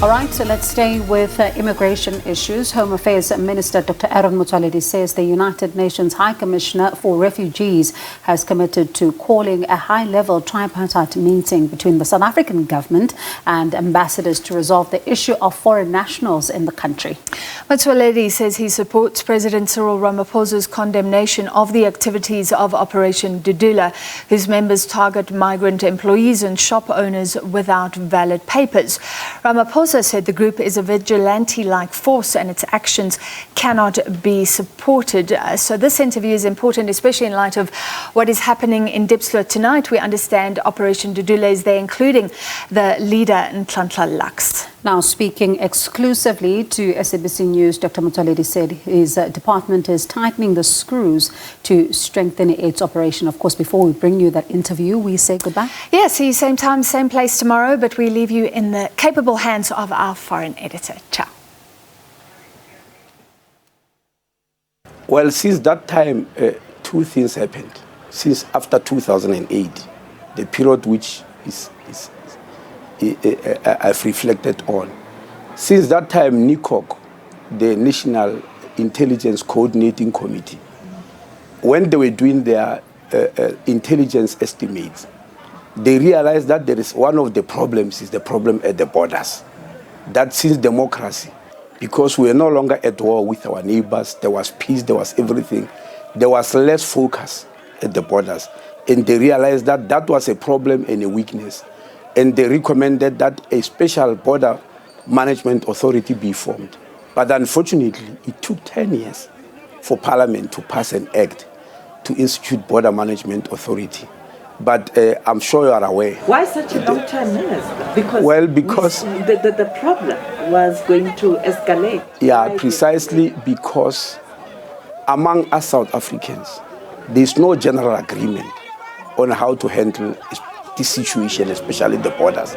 All right, so let's stay with immigration issues. Home Affairs Minister Dr. Motsoaledi says the United Nations High Commissioner for Refugees has committed to calling a high-level tripartite meeting between the South African government and ambassadors to resolve the issue of foreign nationals in the country. Motsoaledi says he supports President Cyril Ramaphosa's condemnation of the activities of Operation Dudula, whose members target migrant employees and shop owners without valid papers. Ramaphosa said the group is a vigilante-like force and its actions cannot be supported. So this interview is important, especially in light of what is happening in Diepsloot tonight. We understand Operation Dudula is there, including the leader, Nhlanhla Lux. Now, speaking exclusively to SABC News, Dr. Motsoaledi said his department is tightening the screws to strengthen its operation. Of course, before we bring you that interview, we say goodbye. Yes, see you same time, same place tomorrow, but we leave you in the capable hands of our foreign editor. Ciao. Well, since that time, two things happened. Since after 2008, the period which I've reflected on. Since that time, NICOC, the National Intelligence Coordinating Committee, when they were doing their intelligence estimates, they realized that there is one of the problems is the problem at the borders. That since democracy, because we are no longer at war with our neighbors, there was peace, there was everything, there was less focus at the borders. And they realized that that was a problem and a weakness. And they recommended that a special border management authority be formed. But unfortunately, it took 10 years for Parliament to pass an act to institute border management authority. But I'm sure you are aware. Why such a long time, Minister? Because the problem was going to escalate. Yeah, precisely because among us South Africans, there's no general agreement on how to handle this situation, especially the borders.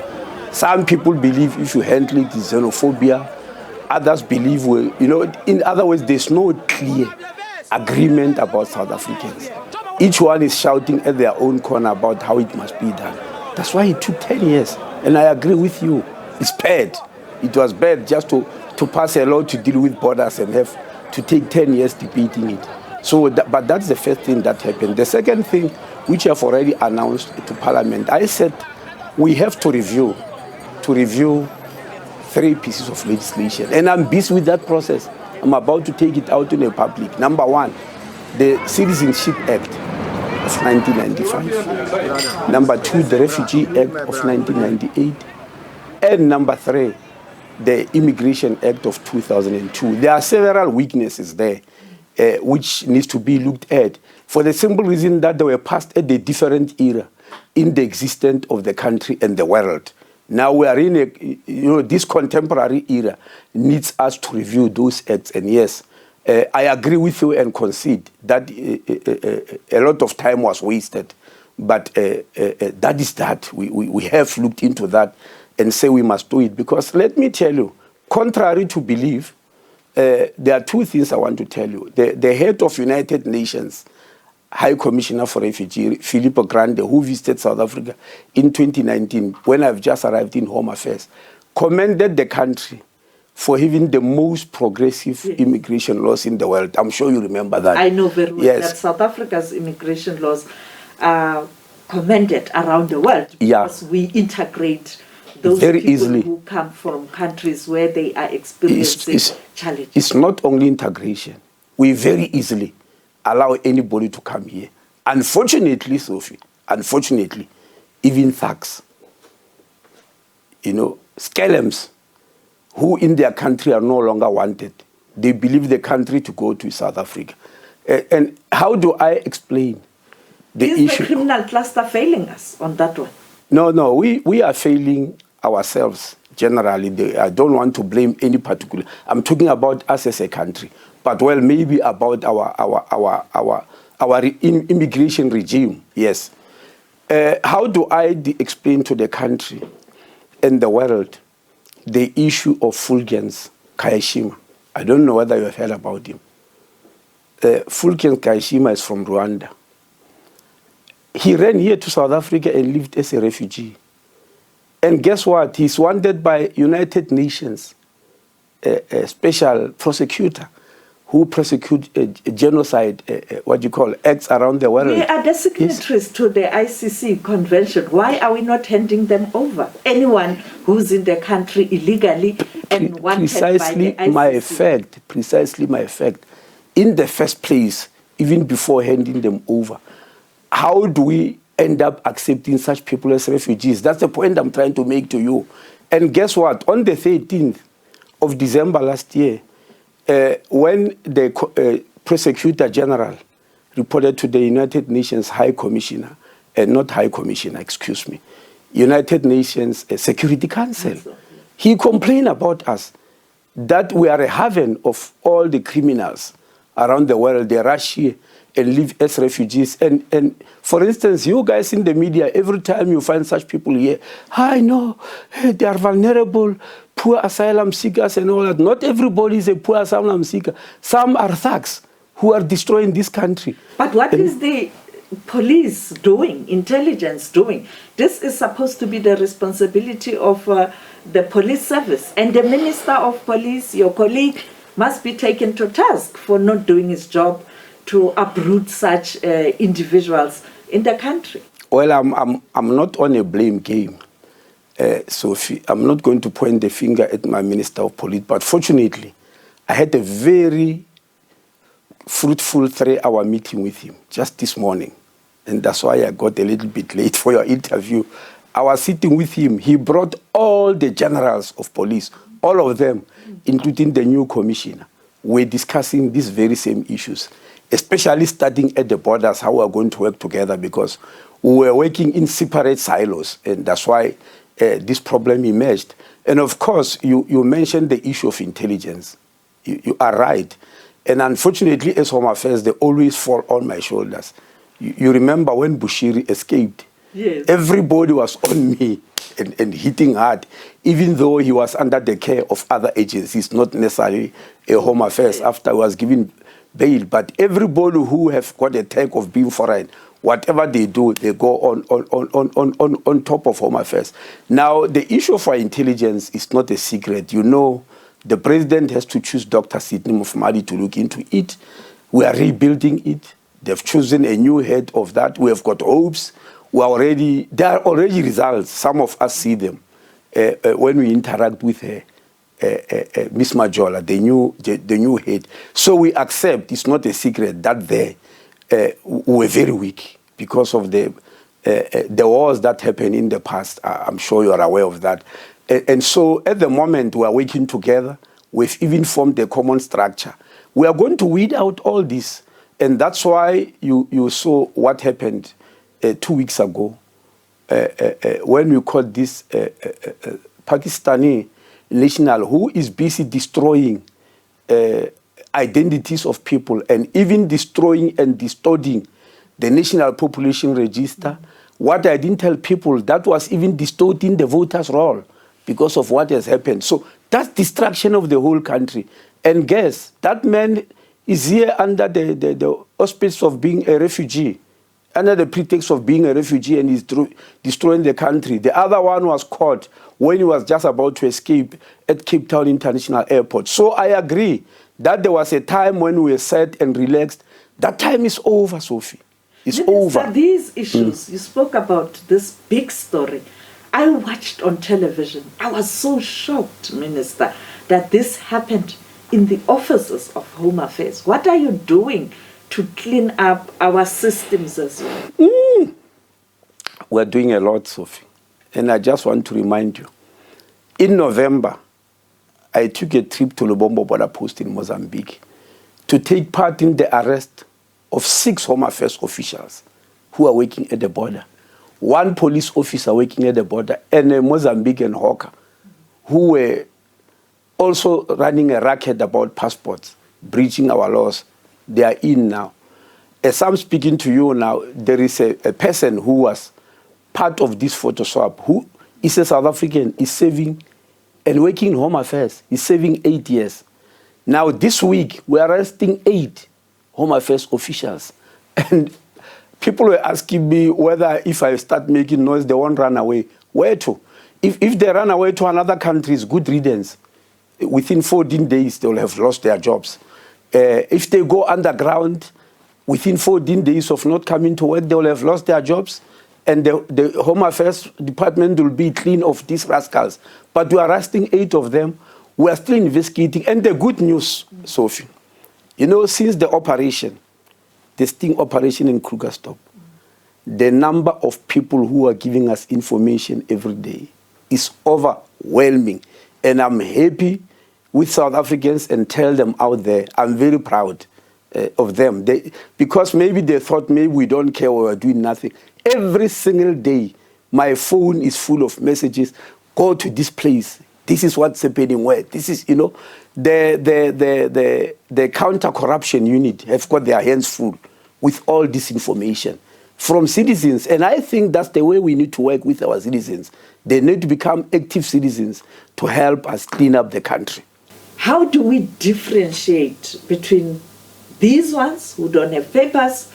Some people believe if you handle it, it's xenophobia. Others believe, well, in other words, there's no clear agreement about South Africans. Each one is shouting at their own corner about how it must be done. That's why it took 10 years. And I agree with you. It's bad. It was bad just to pass a law to deal with borders and have to take 10 years debating it. So, but that's the first thing that happened. The second thing, which I've already announced to Parliament, I said we have to review 3 pieces of legislation. And I'm busy with that process. I'm about to take it out in the public. Number 1, the Citizenship Act of 1995. Number 2, the Refugee Act of 1998. And number 3, the Immigration Act of 2002. There are several weaknesses there which needs to be looked at for the simple reason that they were passed at a different era in the existence of the country and the world. Now we are in this contemporary era needs us to review those acts. And yes, I agree with you and concede that a lot of time was wasted. But that is that. We have looked into that and say we must do it. Because let me tell you, contrary to belief, there are 2 things I want to tell you. The head of United Nations, High Commissioner for Refugees, Filippo Grandi, who visited South Africa in 2019, when I've just arrived in Home Affairs, commended the country for having the most progressive immigration laws in the world. I'm sure you remember that. I know very well that South Africa's immigration laws are commended around the world because we integrate those very people easily who come from countries where they are experiencing challenges. It's not only integration. We very easily allow anybody to come here. Unfortunately, Sophie, even thugs, scalams, who in their country are no longer wanted, they believe the country to go to South Africa. And how do I explain the issue? Is the criminal cluster failing us on that one? No, we are failing ourselves generally. I don't want to blame any particular. I'm talking about us as a country. But well, maybe about our immigration regime, yes. How do I explain to the country and the world the issue of Fulgens Kayishema? I don't know whether you have heard about him. Fulgens Kayishema is from Rwanda. He ran here to South Africa and lived as a refugee. And guess what? He's wanted by United Nations, a special prosecutor who prosecute genocide, acts around the world. We are the signatories to the ICC convention. Why are we not handing them over? Anyone who's in the country illegally and wanted by the ICC. Precisely my effect. In the first place, even before handing them over, how do we end up accepting such people as refugees? That's the point I'm trying to make to you. And guess what? On the 13th of December last year, when the Prosecutor General reported to the United Nations High Commissioner, not High Commissioner, excuse me, United Nations Security Council, he complained about us, that we are a haven of all the criminals around the world. They rush here and live as refugees. And for instance, you guys in the media, every time you find such people here, I know, they are vulnerable, poor asylum seekers and all that. Not everybody is a poor asylum seeker. Some are thugs who are destroying this country. But what is the police doing, intelligence doing? This is supposed to be the responsibility of the police service. And the Minister of Police, your colleague, must be taken to task for not doing his job to uproot such individuals in the country. Well, I'm not on a blame game. Sophie, I'm not going to point the finger at my Minister of Police, but fortunately, I had a very fruitful 3-hour meeting with him just this morning. And that's why I got a little bit late for your interview. I was sitting with him. He brought all the generals of police, all of them, including the new commissioner. We're discussing these very same issues, especially starting at the borders, how we're going to work together, because we were working in separate silos, and that's why this problem emerged. And of course, you mentioned the issue of intelligence. You are right. And unfortunately, as Home Affairs, they always fall on my shoulders. You remember when Bushiri escaped? Yes. Everybody was on me and hitting hard, even though he was under the care of other agencies, not necessarily a Home Affairs after he was given bail. But everybody who have got a tag of being foreign, whatever they do, they go on top of Home Affairs. Now, the issue for intelligence is not a secret. You know, the president has to choose Dr. Sidney Mufamadi to look into it. We are rebuilding it. They've chosen a new head of that. We have got hopes. There are already results. Some of us see them when we interact with her. Miss Majola, the new head. So we accept, it's not a secret, that they were very weak because of the wars that happened in the past. I'm sure you're aware of that. And so at the moment, we are working together. We've even formed a common structure. We are going to weed out all this. And that's why you saw what happened 2 weeks ago when we caught this Pakistani national who is busy destroying identities of people and even destroying and distorting the national population register. What I didn't tell people, that was even distorting the voters' roll because of what has happened. So that's destruction of the whole country. And guess, that man is here under the auspice of being a refugee, under the pretext of being a refugee, and is destroying the country. The other one was caught when he was just about to escape at Cape Town International Airport. So I agree that there was a time when we were set and relaxed. That time is over, Sophie. It's over. These issues, you spoke about this big story. I watched on television. I was so shocked, Minister, that this happened in the offices of Home Affairs. What are you doing to clean up our systems as well? We're doing a lot, Sophie. And I just want to remind you, in November, I took a trip to Lubombo border post in Mozambique to take part in the arrest of 6 Home Affairs officials who are working at the border, 1 police officer working at the border, and a Mozambican hawker who were also running a racket about passports, breaching our laws. They are in now. As I'm speaking to you now, there is a person who was part of this photo swap, who is a South African, is serving and working in Home Affairs. He's serving 8 years. Now, this week, we're arresting 8 Home Affairs officials. And people were asking me whether if I start making noise, they won't run away. Where to? If they run away to another country, it's good riddance. Within 14 days, they will have lost their jobs. If they go underground, within 14 days of not coming to work, they will have lost their jobs. And the Home Affairs Department will be clean of these rascals. But we are arresting 8 of them. We are still investigating. And the good news, Sophie, you know, since the operation, the sting operation in Krugerstop, the number of people who are giving us information every day is overwhelming. And I'm happy with South Africans and tell them out there, I'm very proud of them. Because maybe they thought maybe we don't care or we're doing nothing. Every single day, my phone is full of messages. Go to this place. This is what's happening where. This is, you know, the counter-corruption unit have got their hands full with all this information from citizens. And I think that's the way we need to work with our citizens. They need to become active citizens to help us clean up the country. How do we differentiate between these ones who don't have papers,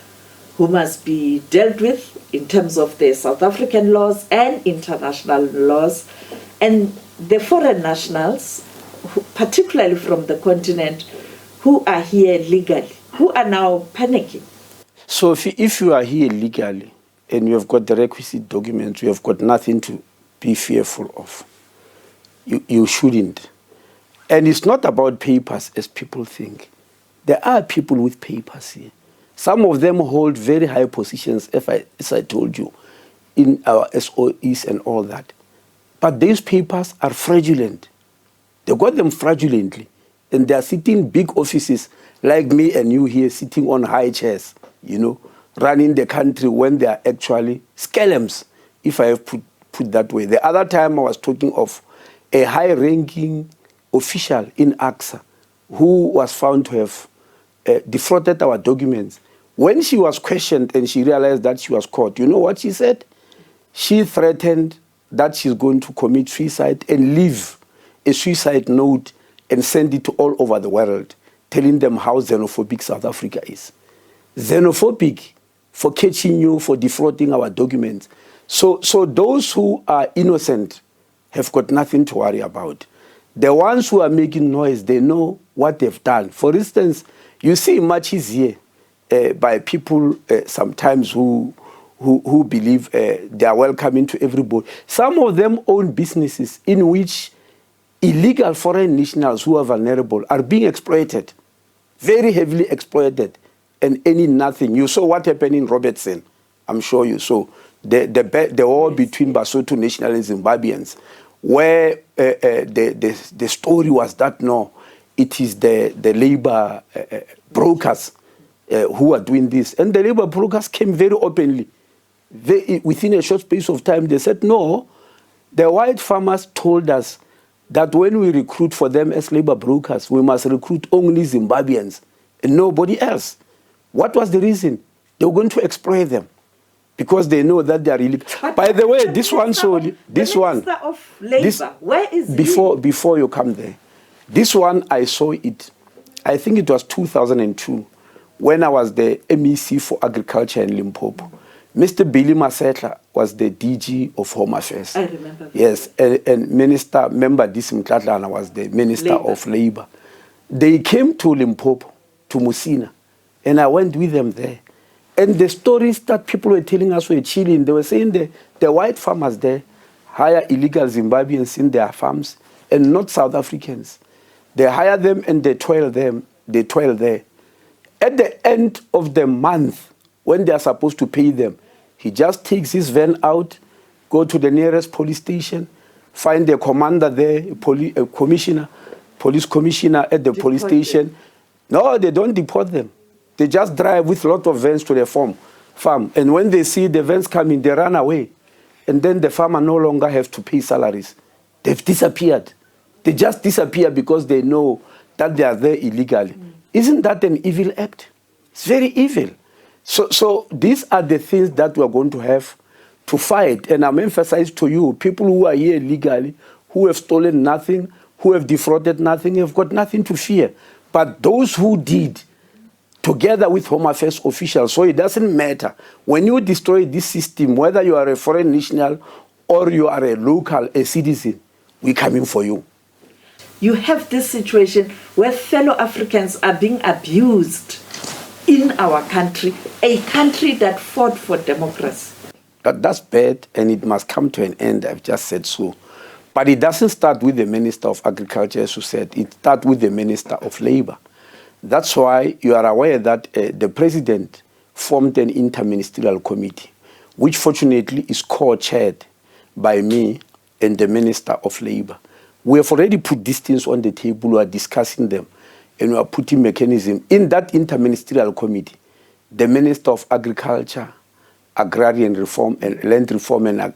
who must be dealt with in terms of the South African laws and international laws, and the foreign nationals, particularly from the continent, who are here legally, who are now panicking? So if you are here legally and you have got the requisite documents, you have got nothing to be fearful of. You shouldn't. And it's not about papers as people think. There are people with papers here. Some of them hold very high positions, as I told you, in our SOEs and all that. But these papers are fraudulent. They got them fraudulently. And they are sitting in big offices like me and you here, sitting on high chairs, you know, running the country when they are actually scalums, if I have put that way. The other time I was talking of a high-ranking official in AXA who was found to have defrauded our documents. When she was questioned and she realized that she was caught, you know what she said? She threatened that she's going to commit suicide and leave a suicide note and send it to all over the world, telling them how xenophobic South Africa is. Xenophobic for catching you, for defrauding our documents. So those who are innocent have got nothing to worry about. The ones who are making noise, they know what they've done. For instance, you see matches here by people sometimes who believe they are welcoming to everybody. Some of them own businesses in which illegal foreign nationals who are vulnerable are being exploited, very heavily exploited, and earning nothing. You saw what happened in Robertson. I'm sure you saw the war between Basotho national and Zimbabweans, where the story was that no, it is the labor brokers who are doing this. And the labor brokers came very openly. Within a short space of time, they said, no, the white farmers told us that when we recruit for them as labor brokers, we must recruit only Zimbabweans and nobody else. What was the reason? They were going to exploit them because they know that they are illegal. By the way, this one, Minister of Labour, where is before you come there, this one I saw it, I think it was 2002, when I was the MEC for Agriculture in Limpopo. Mr. Billy Masetla was the DG of Home Affairs. I remember. Yes, and Minister Member Disim Tlatlana was the Minister of Labour. They came to Limpopo, to Musina, and I went with them there. And the stories that people were telling us were chilling. They were saying the white farmers there hire illegal Zimbabweans in their farms and not South Africans. They hire them and they toil there. At the end of the month, when they are supposed to pay them, he just takes his van out, go to the nearest police station, find a commander there, a police commissioner at the police station. No, they don't deport them. They just drive with a lot of vans to their farm. And when they see the vans coming, they run away. And then the farmer no longer have to pay salaries. They've disappeared. They just disappear because they know that they are there illegally. Isn't that an evil act? It's very evil. So these are the things that we are going to have to fight. And I'm emphasizing to you, people who are here illegally, who have stolen nothing, who have defrauded nothing, have got nothing to fear. But those who did, together with Home Affairs officials, so it doesn't matter. When you destroy this system, whether you are a foreign national or you are a local, a citizen, we're coming for you. You have this situation where fellow Africans are being abused in our country, a country that fought for democracy. That's bad, and it must come to an end. I've just said so. But it doesn't start with the Minister of Agriculture, as you said. It starts with the Minister of Labour. That's why you are aware that the President formed an interministerial committee, which fortunately is co-chaired by me and the Minister of Labour. We have already put these things on the table, we are discussing them, and we are putting mechanism. In that interministerial committee, the Minister of Agriculture, Agrarian Reform and Land Reform and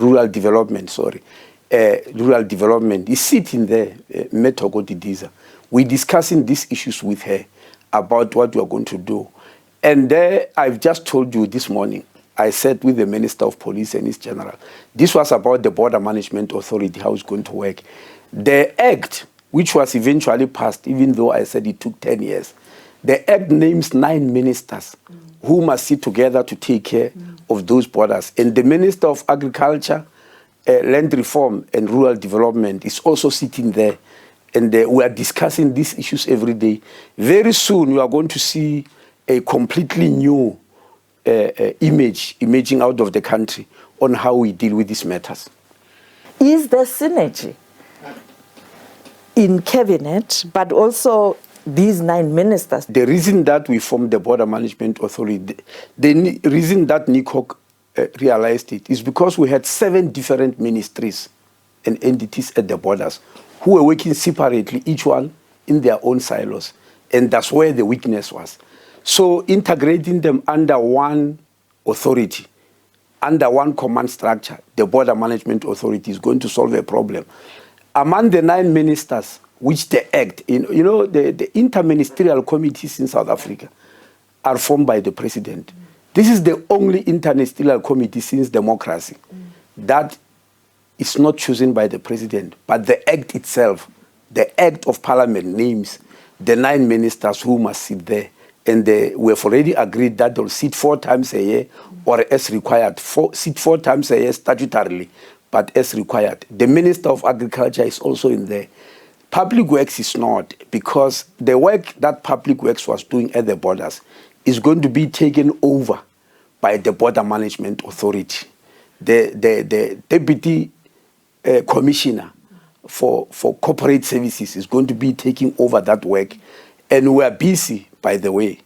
Rural Development, Rural Development is sitting there, Metoko Didiza. We're discussing these issues with her about what we are going to do. And there, I've just told you this morning, I said with the Minister of Police and his general, this was about the Border Management Authority, how it's going to work. The act, which was eventually passed, even though I said it took 10 years, the act names 9 ministers who must sit together to take care of those borders. And the Minister of Agriculture, Land Reform and Rural Development is also sitting there. And we are discussing these issues every day. Very soon, you are going to see a completely new imaging out of the country on how we deal with these matters. Is there synergy in cabinet, but also these 9 ministers? The reason that we formed the Border Management Authority, the reason that NICOC realized it is because we had 7 different ministries and entities at the borders who were working separately, each one in their own silos. And that's where the weakness was. So integrating them under one authority, under one command structure, the Border Management Authority is going to solve a problem. Among the 9 ministers, which the act, the interministerial committees in South Africa are formed by the president. This is the only interministerial committee since democracy that is not chosen by the president, but the act itself, the act of parliament names the 9 ministers who must sit there. And we have already agreed that they'll sit 4 times a year or as required, sit 4 times a year statutorily, but as required. The Minister of Agriculture is also in there. Public Works is not, because the work that Public Works was doing at the borders is going to be taken over by the Border Management Authority. The Deputy Commissioner for Corporate Services is going to be taking over that work. And we are busy, by the way,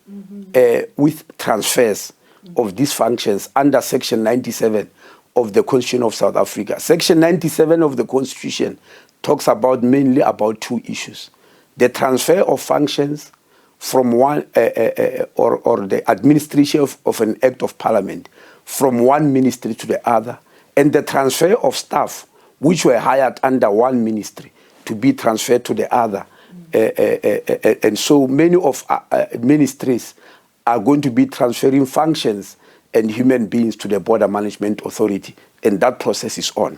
with transfers of these functions under Section 97 of the Constitution of South Africa. Section 97 of the Constitution talks about mainly about 2 issues. The transfer of functions from one, or the administration of an act of parliament from one ministry to the other, and the transfer of staff which were hired under one ministry to be transferred to the other. And so many of ministries are going to be transferring functions and human beings to the Border Management Authority, and that process is on.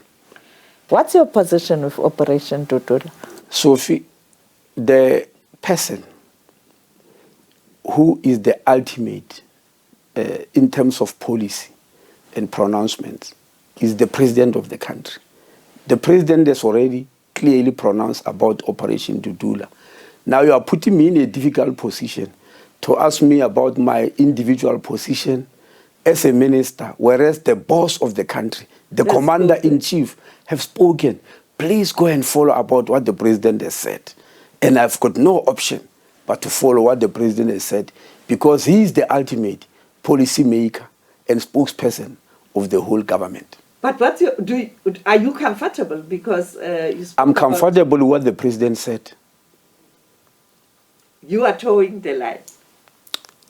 What's your position with Operation Dudula? Sophie, the person who is the ultimate in terms of policy and pronouncements is the president of the country. The president has already clearly pronounced about Operation Dudula. Now you are putting me in a difficult position to ask me about my individual position as a minister, whereas the boss of the country, the commander-in-chief, have spoken. Please go and follow about what the president has said. And I've got no option but to follow what the president has said, because he is the ultimate policy maker and spokesperson of the whole government. But are you comfortable? Because I'm comfortable with what the president said. You are towing the line.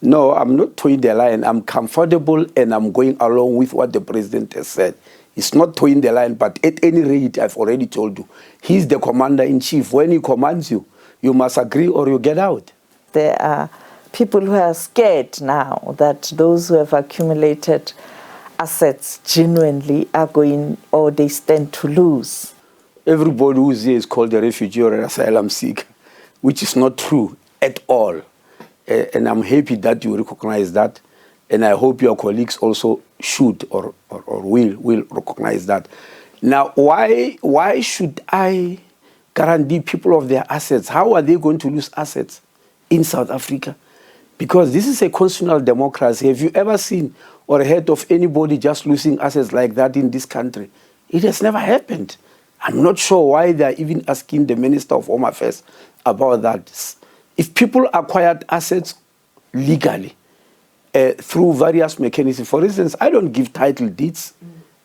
No, I'm not towing the line. I'm comfortable and I'm going along with what the president has said. It's not towing the line, but at any rate, I've already told you, he's the commander-in-chief. When he commands you, you must agree or you get out. There are people who are scared now that those who have accumulated assets genuinely are going, or they stand to lose. Everybody who's here is called a refugee or an asylum seeker, which is not true at all. And I'm happy that you recognize that. And I hope your colleagues also should or will recognize that. Now, why should I guarantee people of their assets? How are they going to lose assets in South Africa? Because this is a constitutional democracy. Have you ever seen or heard of anybody just losing assets like that in this country? It has never happened. I'm not sure why they're even asking the Minister of Home Affairs about that. If people acquired assets legally through various mechanisms, for instance, I don't give title deeds.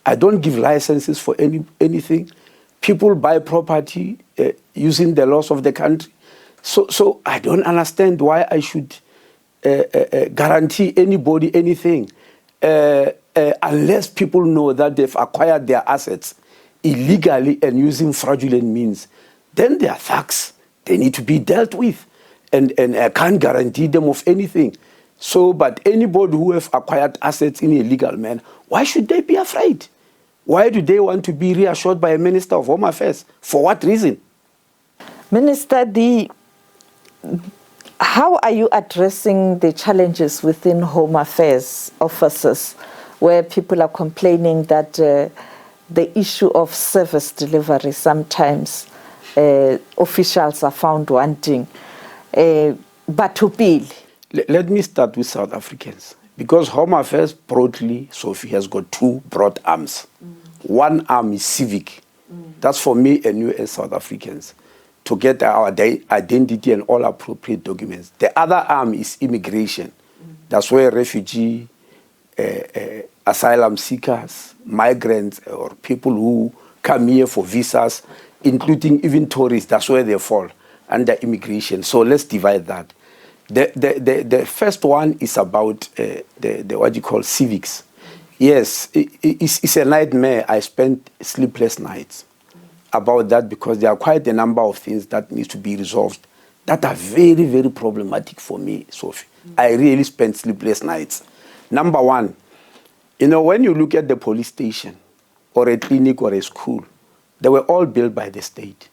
I don't give licenses for anything. People buy property using the laws of the country. So I don't understand why I should guarantee anybody anything unless people know that they've acquired their assets illegally and using fraudulent means. Then they are thugs. They need to be dealt with. And I can't guarantee them of anything. So, but anybody who have acquired assets in a legal manner, why should they be afraid? Why do they want to be reassured by a Minister of Home Affairs? For what reason? Minister, how are you addressing the challenges within Home Affairs offices where people are complaining that the issue of service delivery sometimes officials are found wanting? But to bill. Let me start with South Africans. Because Home Affairs broadly, Sophie, has got two broad arms. One arm is civic. That's for me and you as South Africans, to get our identity and all appropriate documents. The other arm is immigration. That's where refugee, asylum seekers, migrants, or people who come here for visas, including even tourists, that's where they fall under immigration. So let's divide that. The first one is about the what you call civics. Yes, it's a nightmare. I spent sleepless nights about that because there are quite a number of things that need to be resolved that are very, very problematic for me, Sophie. I really spent sleepless nights. Number one, when you look at the police station or a clinic or a school, they were all built by the state.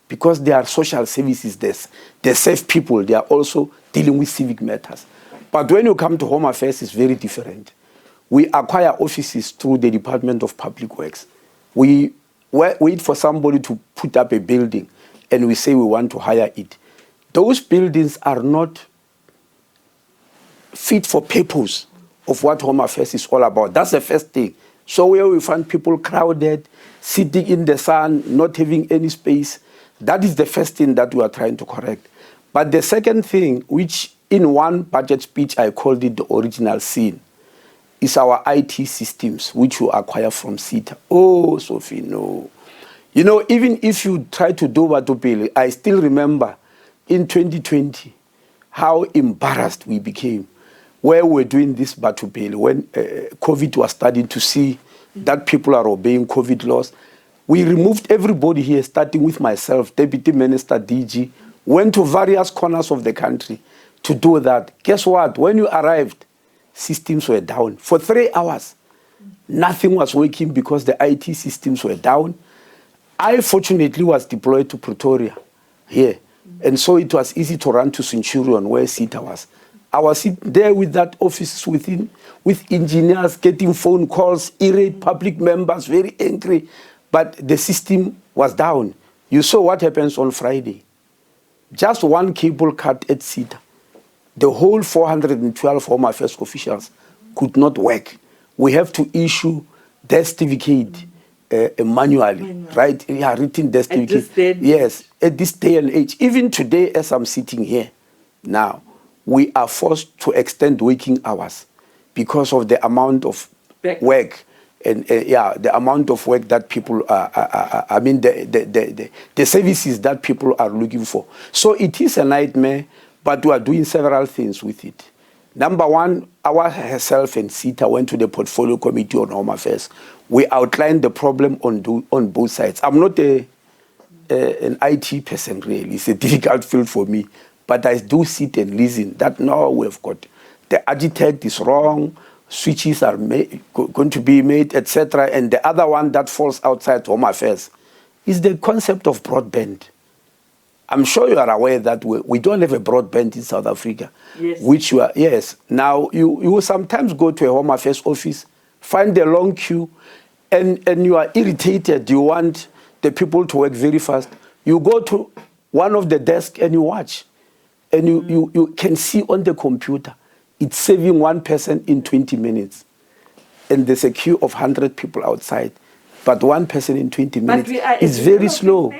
Because they are social services, they serve people, they are also dealing with civic matters. But when you come to Home Affairs, it's very different. We acquire offices through the Department of Public Works. We wait for somebody to put up a building and we say we want to hire it. Those buildings are not fit for purpose of what Home Affairs is all about. That's the first thing. So where we find people crowded, sitting in the sun, not having any space, that is the first thing that we are trying to correct. But the second thing, which in one budget speech I called it the original sin, is our IT systems, which we acquire from SETA. Oh, Sophie, no. Even if you try to do Batopele, I still remember in 2020 how embarrassed we became where we were doing this Batopele when COVID was starting to see that people are obeying COVID laws. We removed everybody here, starting with myself, Deputy Minister DG, went to various corners of the country to do that. Guess what? When you arrived, systems were down. For 3 hours, nothing was working because the IT systems were down. I fortunately was deployed to Pretoria here. And so it was easy to run to Centurion where SETA was. I was there with that office with engineers getting phone calls, irate public members, very angry. But the system was down. You saw what happens on Friday. Just one cable cut at SETA. The whole 412 Home Affairs officials could not work. We have to issue death certificate manually, right? Yeah, written death certificate. Yes, at this day and age. Even today, as I'm sitting here now, we are forced to extend working hours because of the amount of work. And the amount of work that people the services that people are looking for. So it is a nightmare, but we are doing several things with it. Number one, herself and SETA went to the Portfolio Committee on Home Affairs. We outlined the problem on both sides. I'm not an IT person, really. It's a difficult field for me. But I do sit and listen that now we've got the architect is wrong, switches are going to be made, etc. And the other one that falls outside Home Affairs is the concept of broadband. I'm sure you are aware that we don't have a broadband in South Africa. Yes. Which you are, yes. Now, you will sometimes go to a Home Affairs office, find a long queue, and you are irritated. You want the people to work very fast. You go to one of the desks and you watch. And you can see on the computer, it's saving one person in 20 minutes. And there's a queue of 100 people outside. But one person in 20 minutes is very slow.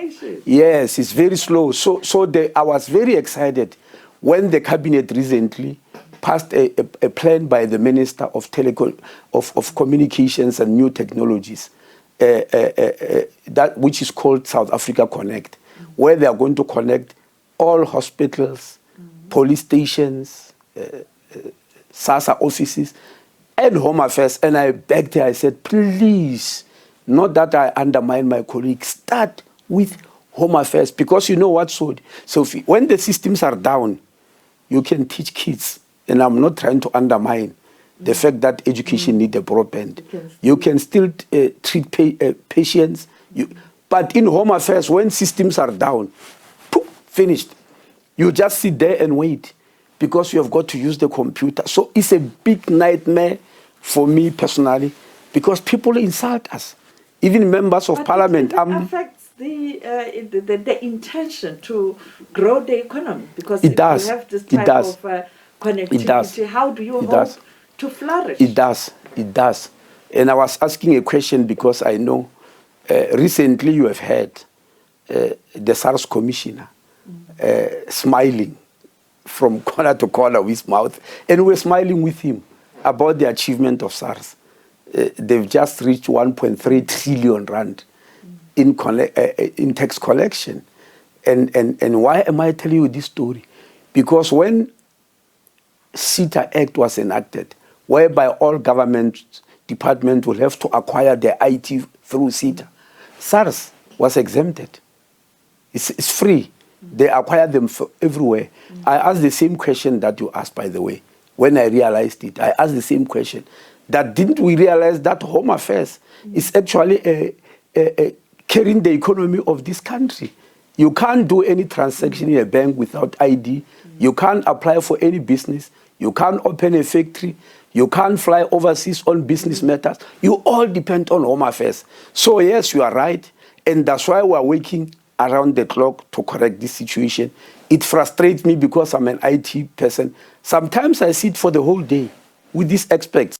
Yes, it's very slow. So I was very excited when the cabinet recently passed a plan by the Minister of Communications and New Technologies, that which is called South Africa Connect, where they are going to connect all hospitals, police stations, SASA offices, and Home Affairs. And I begged her, I said, please, not that I undermine my colleagues, start with Home Affairs, because you know what, so when the systems are down, you can teach kids. And I'm not trying to undermine the fact that education needs a broadband. You can still treat patients. But in Home Affairs, when systems are down, poof, finished. You just sit there and wait because you have got to use the computer. So it's a big nightmare for me personally because people insult us. Even members of parliament. It affects the intention to grow the economy because it does. You have this type of connectivity. It does. How do you hope to flourish? It does. It does. And I was asking a question because I know recently you have heard the SARS commissioner smiling from corner to corner with his mouth, and we're smiling with him about the achievement of SARS. They've just reached 1.3 trillion rand in tax collection. And why am I telling you this story? Because when CETA Act was enacted, whereby all government departments will have to acquire their IT through CETA, SARS was exempted. It's free. They acquire them everywhere. I asked the same question that you asked, by the way. When I realized it, I asked the same question. That didn't we realize that Home Affairs is actually carrying the economy of this country? You can't do any transaction in a bank without ID. You can't apply for any business. You can't open a factory. You can't fly overseas on business matters. You all depend on Home Affairs. So yes, you are right. And that's why we're working around the clock to correct this situation. It frustrates me because I'm an IT person. Sometimes I sit for the whole day with these experts.